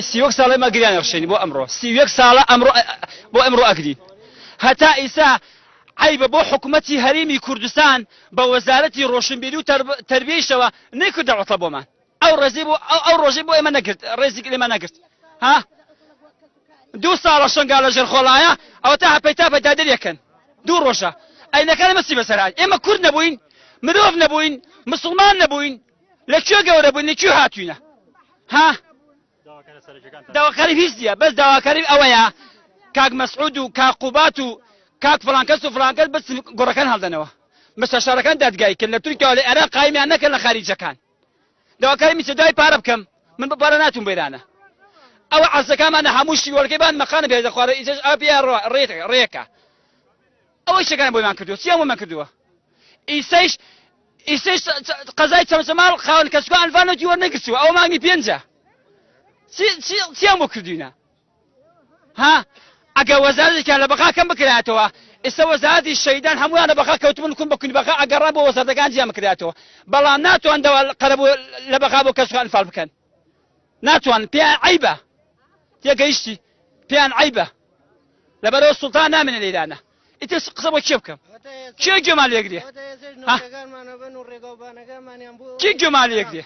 سیوەک ساڵە مەگریان ڕشێنی بۆ ئەمڕۆ سیوەک ساڵە ئەمڕۆ بۆ ئەمڕۆ ئەگرین هەتا ئیسا عیبە بۆ حکوومەتی هەرێمی کوردستان بە وەزارەتی ڕۆشنبیری و تەربیەیشەوە نەکردە عوتە بۆمان ئەو ڕۆژەی بۆ ئێمە نەگرت ڕێزێک لێمە نەگرت ها 2 ساڵە شەنگا لە ژێرخۆڵایە ئەوە تا هەپەیتا پەیدادەریەکەن 2 ڕۆژە ئەینەکان مەسی بەسەرای ئێمە کورد نەبووین مرۆڤ نەبووین مسلمان نەبووین لەکوێ گەورە بووین لەکوێ هاتووینە ها داواکاری هیچ نییە بەس داواکاری ئەوەیە کاک مەسعود و کاک قوبات و کاک فڵانکەس و فڵانکەس بچن گۆڕەکان هەڵدەنەوە مستەشارەکان دادگایکرد لە تورکیا لە عێراق قایمیان نەکرد لە خاریجەکان داواکاری میچە دوای پارە بکەم من بە پارە ناتوم بێرانە ئەوە عەرزەکانمانە هەمووشی وەڵگەیبان مەخانە بێ دەخوارە ئیجاز ئەوە پێیان ڕێیەکە ئەوەی شەکان بۆیمان کردووە چیان بۆمان کردووە ئیسەیش قەزای چەمچەماڵ خاوەن کەسکۆ ئەلڤانۆکی وەرنەگرتووە ئەوە مانگی 5 چیان بۆ کردوینە ها ئەگە وەزارەتێکیان لە بەقاکەم بکرایەتەوە ئێستا وەزارەتی شەیدان هەموویان لە بەقا کەوتبوون کون بە کونی بەقا ئەگەڕا بۆ وەزارەتەکان جیان بکرایەتەوە بەڵام ناتوان دەوا قەرەبوو لە بەقا بۆ کەسکۆ ئەنفال بکەن ناتوان پێیان عیبە تێگەیشتی پێیان عیبە لەبەرەوە سوڵتان نامێنێ لە ئێرانە ئیتر قسە بۆ کێ بکەم کێ گوێمان لێگرێ کێ گوێمان لێگرێ